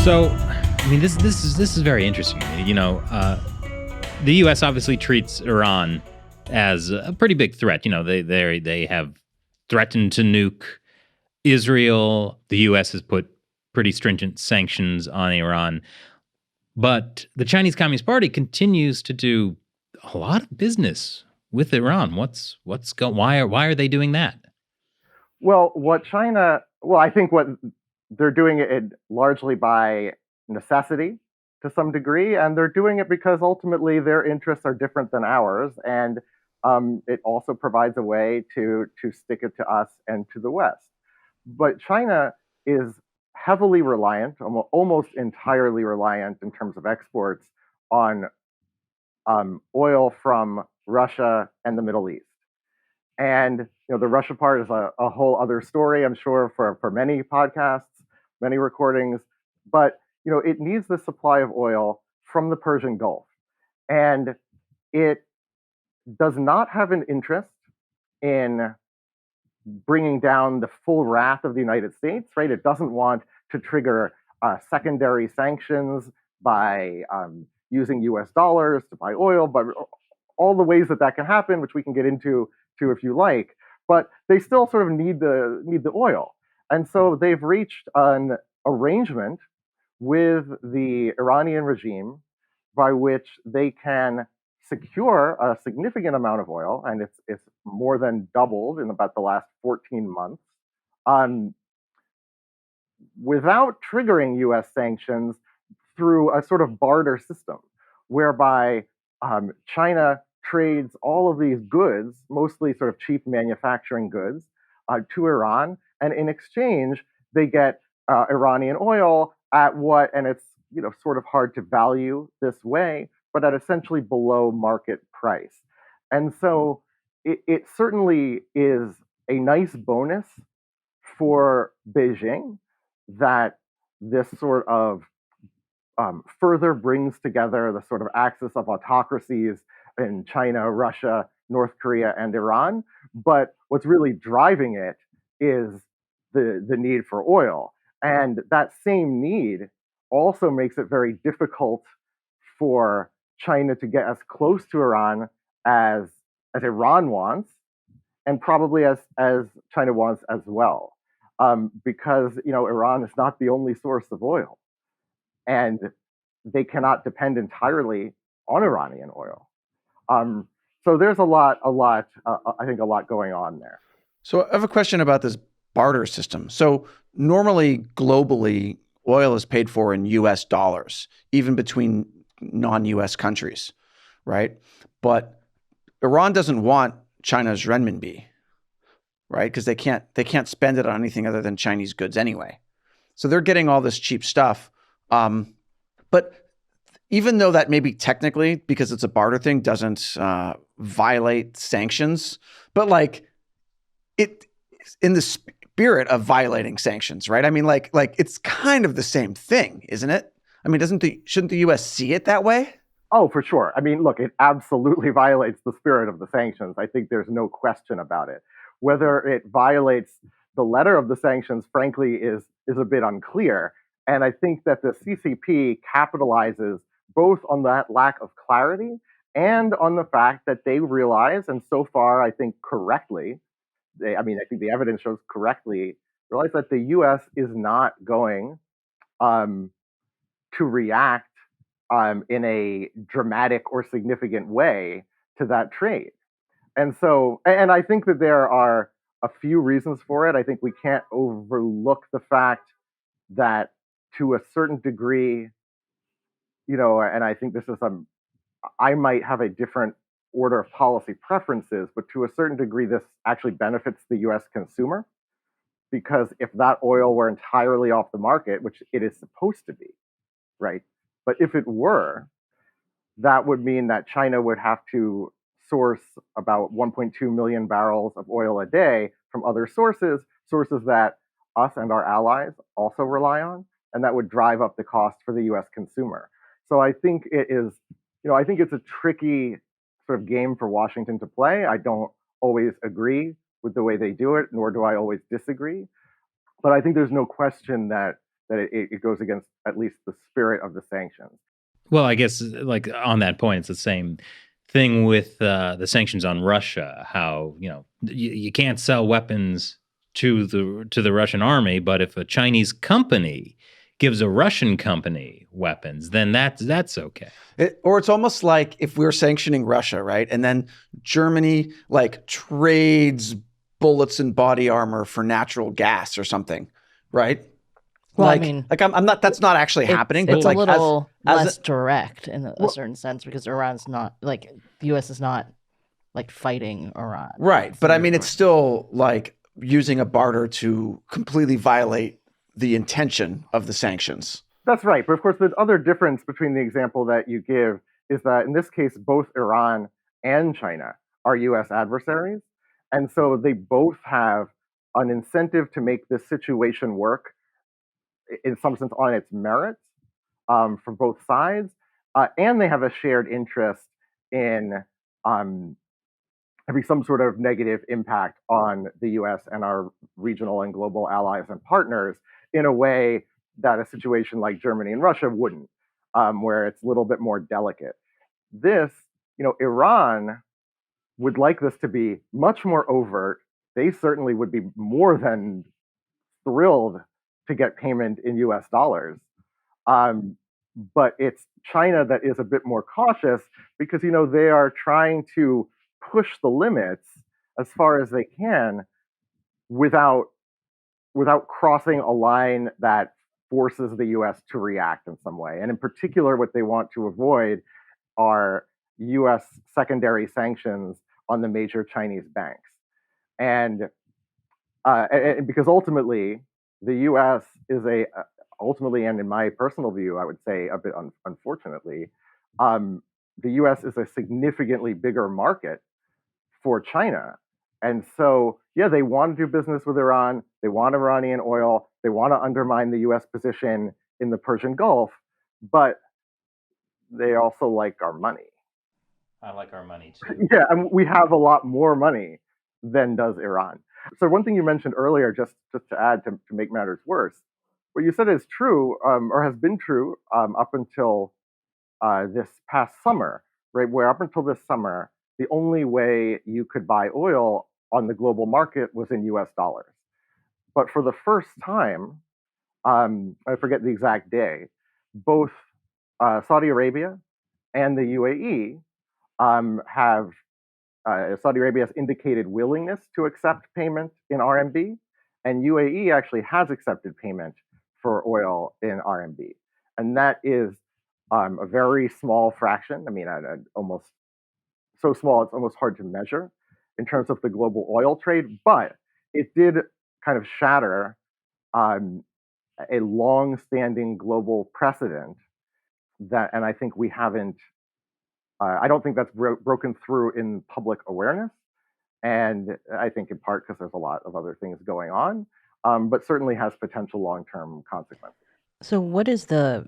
So, I mean, this is very interesting to me. The U.S. obviously treats Iran as a pretty big threat. They have threatened to nuke Israel. The U.S. has put pretty stringent sanctions on Iran, but the Chinese Communist Party continues to do a lot of business with Iran. Why are they doing that? I think what they're doing it largely by necessity to some degree, and they're doing it because ultimately their interests are different than ours, and it also provides a way to stick it to us and to the West. But China is heavily reliant, almost entirely reliant in terms of exports on oil from Russia and the Middle East. And the Russia part is a whole other story, I'm sure, for many podcasts, many recordings. But it needs the supply of oil from the Persian Gulf, and it does not have an interest in bringing down the full wrath of the United States. Right? It doesn't want to trigger secondary sanctions by using U.S. dollars to buy oil, but all the ways that can happen, which we can get into if you like, but they still sort of need the oil. And so they've reached an arrangement with the Iranian regime by which they can secure a significant amount of oil, and it's more than doubled in about the last 14 months, without triggering US sanctions through a sort of barter system, whereby China trades all of these goods, mostly sort of cheap manufacturing goods, to Iran, and in exchange they get Iranian oil at and it's sort of hard to value this way, but at essentially below market price. And so it certainly is a nice bonus for Beijing that this sort of further brings together the sort of axis of autocracies in China, Russia, North Korea, and Iran. But what's really driving it is the need for oil. And that same need also makes it very difficult for China to get as close to Iran as Iran wants, and probably as China wants as well. Because Iran is not the only source of oil, and they cannot depend entirely on Iranian oil. So there's I think a lot going on there. So I have a question about this barter system. So normally, globally, oil is paid for in US dollars, even between non-US countries, right? But Iran doesn't want China's renminbi, right? Because they can't spend it on anything other than Chinese goods anyway. So they're getting all this cheap stuff. But even though that maybe technically, because it's a barter thing, doesn't violate sanctions, but like it in the spirit of violating sanctions, right? I mean, like it's kind of the same thing, isn't it? I mean, shouldn't the U.S. see it that way? Oh, for sure. I mean, look, it absolutely violates the spirit of the sanctions. I think there's no question about it. Whether it violates the letter of the sanctions, frankly, is a bit unclear. And I think that the CCP capitalizes both on that lack of clarity and on the fact that they realize, and so far, I think correctly, I think the evidence shows correctly, realize that the U.S. is not going to react in a dramatic or significant way to that trade. And so, and I think that there are a few reasons for it. I think we can't overlook the fact that to a certain degree, and I think this is I might have a different order of policy preferences, but to a certain degree, this actually benefits the US consumer, because if that oil were entirely off the market, which it is supposed to be, right? But if it were, that would mean that China would have to source about 1.2 million barrels of oil a day from other sources that us and our allies also rely on, and that would drive up the cost for the US consumer. So I think I think it's a tricky sort of game for Washington to play. I don't always agree with the way they do it, nor do I always disagree. But I think there's no question that that it goes against at least the spirit of the sanctions. Well, I guess like on that point, it's the same thing with the sanctions on Russia. How you can't sell weapons to the Russian army, but if a Chinese company gives a Russian company weapons, then that's okay. Or it's almost like if we're sanctioning Russia, right? And then Germany like trades bullets and body armor for natural gas or something, right? Well, like, I mean, I'm not. That's not actually happening. But it's like a little less a, direct in a certain sense because Iran's not like the U.S. is not like fighting Iran, right? But I mean, it's still like using a barter to completely violate the intention of the sanctions. That's right. But of course, the other difference between the example that you give is that in this case, both Iran and China are U.S. adversaries, and so they both have an incentive to make this situation work in some sense on its merits from both sides, and they have a shared interest in having some sort of negative impact on the U.S. and our regional and global allies and partners in a way that a situation like Germany and Russia wouldn't, where it's a little bit more delicate. This, Iran would like this to be much more overt. They certainly would be more than thrilled to get payment in US dollars. But it's China that is a bit more cautious because, they are trying to push the limits as far as they can without crossing a line that forces the US to react in some way. And in particular, what they want to avoid are US secondary sanctions on the major Chinese banks. And because ultimately, the U.S. is ultimately, and in my personal view, I would say a bit unfortunately, the U.S. is a significantly bigger market for China. And so, yeah, they want to do business with Iran. They want Iranian oil. They want to undermine the U.S. position in the Persian Gulf, but they also like our money. I like our money too. Yeah, and we have a lot more money than does Iran. So one thing you mentioned earlier, just to add to make matters worse, what you said is true, or has been true up until this past summer, right? Where up until this summer, the only way you could buy oil on the global market was in US dollars. But for the first time, I forget the exact day, both Saudi Arabia and the UAE have Saudi Arabia has indicated willingness to accept payment in RMB, and UAE actually has accepted payment for oil in RMB. And that is a very small fraction. I mean, almost so small, it's almost hard to measure in terms of the global oil trade, but it did kind of shatter a long-standing global precedent that, and I think we haven't I don't think that's broken through in public awareness. And I think in part because there's a lot of other things going on, but certainly has potential long-term consequences. So what is the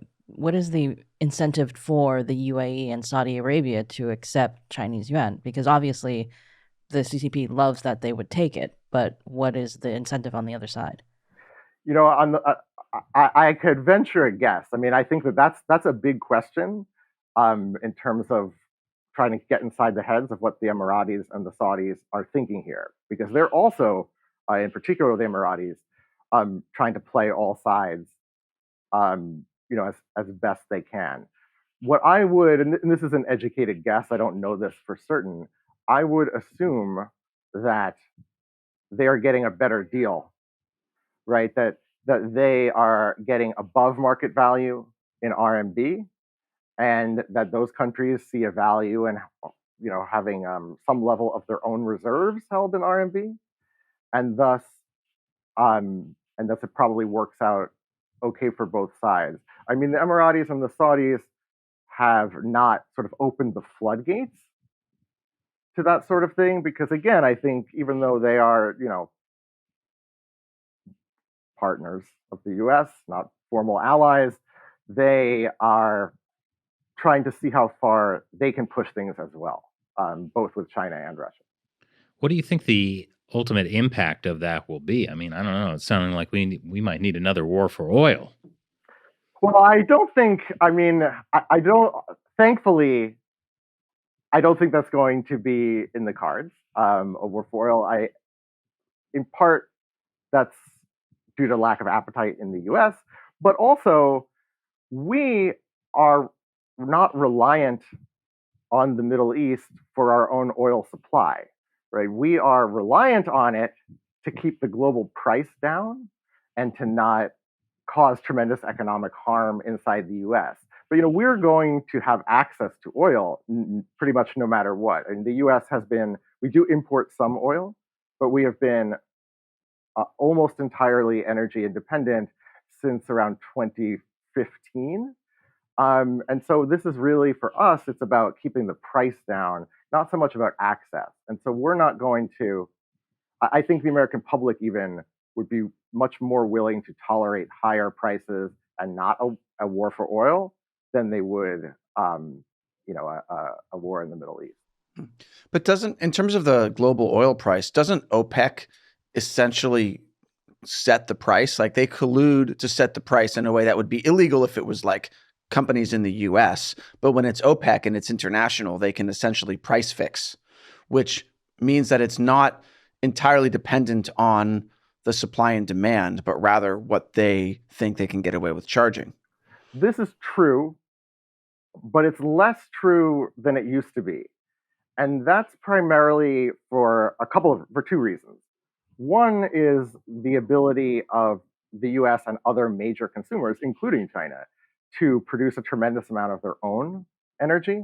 incentive for the UAE and Saudi Arabia to accept Chinese yuan? Because obviously the CCP loves that they would take it, but what is the incentive on the other side? I could venture a guess. I mean, I think that's a big question. In terms of trying to get inside the heads of what the Emiratis and the Saudis are thinking here, because they're also, in particular the Emiratis, trying to play all sides, as best they can. What I would, and this is an educated guess, I don't know this for certain, I would assume that they are getting a better deal, right? That they are getting above market value in RMB, and that those countries see a value in having some level of their own reserves held in RMB, and thus it probably works out okay for both sides. I mean, the Emiratis and the Saudis have not sort of opened the floodgates to that sort of thing because, again, I think even though they are partners of the U.S., not formal allies, they are trying to see how far they can push things as well, both with China and Russia. What do you think the ultimate impact of that will be? I mean, I don't know. It's sounding like we might need another war for oil. Well, I don't think. I mean, I don't. Thankfully, I don't think that's going to be in the cards. A war for oil. In part, that's due to lack of appetite in the U.S., but also we are not reliant on the Middle East for our own oil supply, right? We are reliant on it to keep the global price down and to not cause tremendous economic harm inside the US. But we're going to have access to oil pretty much no matter what. And the US has been, we do import some oil, but we have been almost entirely energy independent since around 2015. And so this is really, for us, it's about keeping the price down, not so much about access. And so we're not going to, I think the American public even would be much more willing to tolerate higher prices and not a war for oil than they would, a war in the Middle East. But in terms of the global oil price, doesn't OPEC essentially set the price? Like they collude to set the price in a way that would be illegal if it was like companies in the US. But when it's OPEC and it's international, they can essentially price fix, which means that it's not entirely dependent on the supply and demand, but rather what they think they can get away with charging. This is true, but it's less true than it used to be. And that's primarily for two reasons. One is the ability of the US and other major consumers, including China, to produce a tremendous amount of their own energy.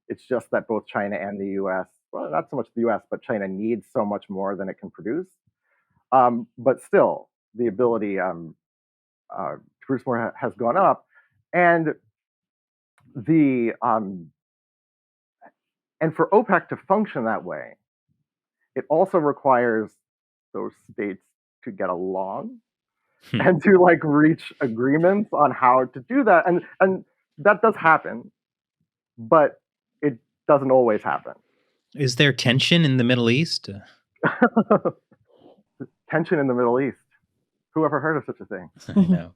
It's just that both China and the US, well, not so much the US, but China needs so much more than it can produce. But still, the ability to produce more has gone up. And and for OPEC to function that way, it also requires those states to get along and to reach agreements on how to do that. And that does happen, but it doesn't always happen. Is there tension in the Middle East? Tension in the Middle East. Who ever heard of such a thing? I know.